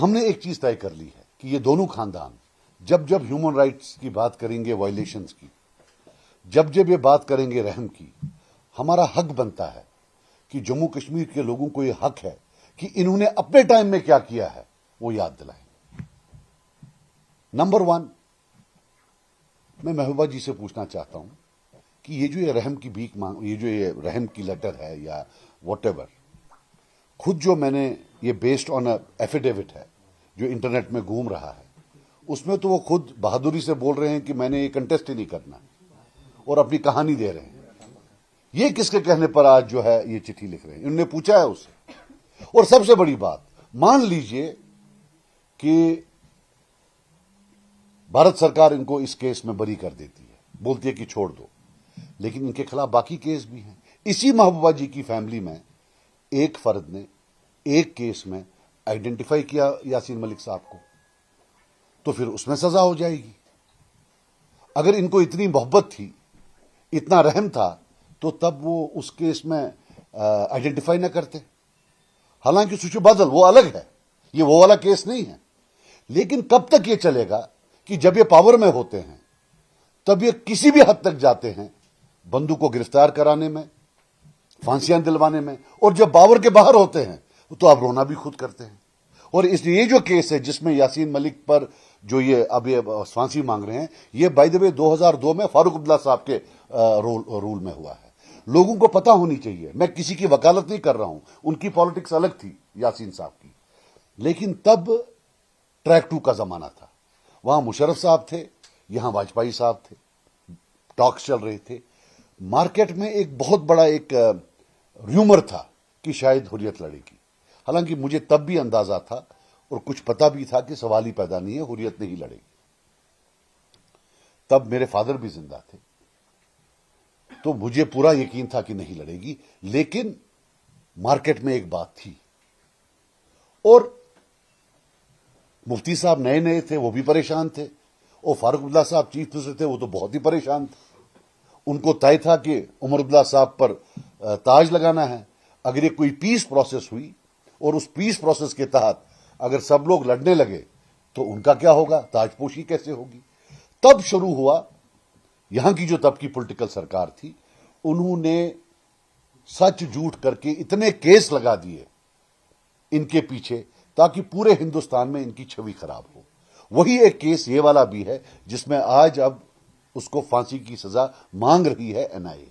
ہم نے ایک چیز طے کر لی ہے کہ یہ دونوں خاندان جب جب ہیومن رائٹس کی بات کریں گے، وائلیشنز کی، جب جب یہ بات کریں گے رحم کی، ہمارا حق بنتا ہے کہ جموں کشمیر کے لوگوں کو یہ حق ہے کہ انہوں نے اپنے ٹائم میں کیا کیا ہے وہ یاد دلائیں۔ نمبر 1، میں محبوبہ جی سے پوچھنا چاہتا ہوں کہ یہ جو یہ رحم کی بھیک مانگ، یہ جو یہ رحم کی لیٹر ہے یا واٹ ایور، خود جو میں نے یہ بیسڈ آن ایفیڈیوٹ ہے جو انٹرنیٹ میں گھوم رہا ہے، اس میں تو وہ خود بہادری سے بول رہے ہیں کہ میں نے یہ کنٹیسٹ ہی نہیں کرنا اور اپنی کہانی دے رہے ہیں۔ یہ کس کے کہنے پر آج جو ہے یہ چٹھی لکھ رہے ہیں؟ انہوں نے پوچھا ہے اس سے۔ اور سب سے بڑی بات، مان لیجئے کہ بھارت سرکار ان کو اس کیس میں بری کر دیتی ہے، بولتی ہے کہ چھوڑ دو، لیکن ان کے خلاف باقی کیس بھی ہیں۔ اسی محبوبہ جی کی فیملی میں ایک فرد نے ایک کیس میں آئیڈینٹیفائی کیا یاسین ملک صاحب کو، تو پھر اس میں سزا ہو جائے گی۔ اگر ان کو اتنی محبت تھی، اتنا رحم تھا، تو تب وہ اس کیس میں آئیڈینٹیفائی نہ کرتے۔ حالانکہ سوچو بدل وہ الگ ہے، یہ وہ والا کیس نہیں ہے۔ لیکن کب تک یہ چلے گا کہ جب یہ پاور میں ہوتے ہیں تب یہ کسی بھی حد تک جاتے ہیں بندوں کو گرفتار کرانے میں، پھانسیاں دلوانے میں، اور جب پاور کے باہر ہوتے ہیں تو آپ رونا بھی خود کرتے ہیں۔ اور اس لیے یہ جو کیس ہے جس میں یاسین ملک پر جو یہ اب یہ پھانسی مانگ رہے ہیں، یہ بائی دی وے 2002 میں فاروق عبداللہ صاحب کے رول میں ہوا ہے۔ لوگوں کو پتہ ہونی چاہیے، میں کسی کی وکالت نہیں کر رہا ہوں، ان کی پالیٹکس الگ تھی یاسین صاحب کی، لیکن تب ٹریک 2 کا زمانہ تھا۔ وہاں مشرف صاحب تھے، یہاں واجپئی صاحب تھے، ٹاکس چل رہے تھے۔ مارکیٹ میں ایک بہت بڑا ایک ریومر تھا کہ شاید حریت لڑے گی، حالانکہ مجھے تب بھی اندازہ تھا اور کچھ پتہ بھی تھا کہ سوال ہی پیدا نہیں ہے، حریت نہیں لڑے گی۔ تب میرے فادر بھی زندہ تھے، تو مجھے پورا یقین تھا کہ نہیں لڑے گی، لیکن مارکیٹ میں ایک بات تھی، اور مفتی صاحب نئے نئے تھے، وہ بھی پریشان تھے، اور فاروق عبداللہ صاحب چیف منسٹر تھے، وہ تو بہت ہی پریشان تھے۔ ان کو طے تھا کہ عمر عبداللہ صاحب پر تاج لگانا ہے۔ اگر یہ کوئی پیس پروسیس ہوئی اور اس پیس پروسیس کے تحت اگر سب لوگ لڑنے لگے تو ان کا کیا ہوگا، تاج پوشی کیسے ہوگی؟ تب شروع ہوا، یہاں کی جو تب کی پولیٹیکل سرکار تھی، انہوں نے سچ جھوٹ کر کے اتنے کیس لگا دیے ان کے پیچھے تاکہ پورے ہندوستان میں ان کی چھوی خراب ہو۔ وہی ایک کیس یہ والا بھی ہے جس میں آج اب اس کو پھانسی کی سزا مانگ رہی ہے NIA۔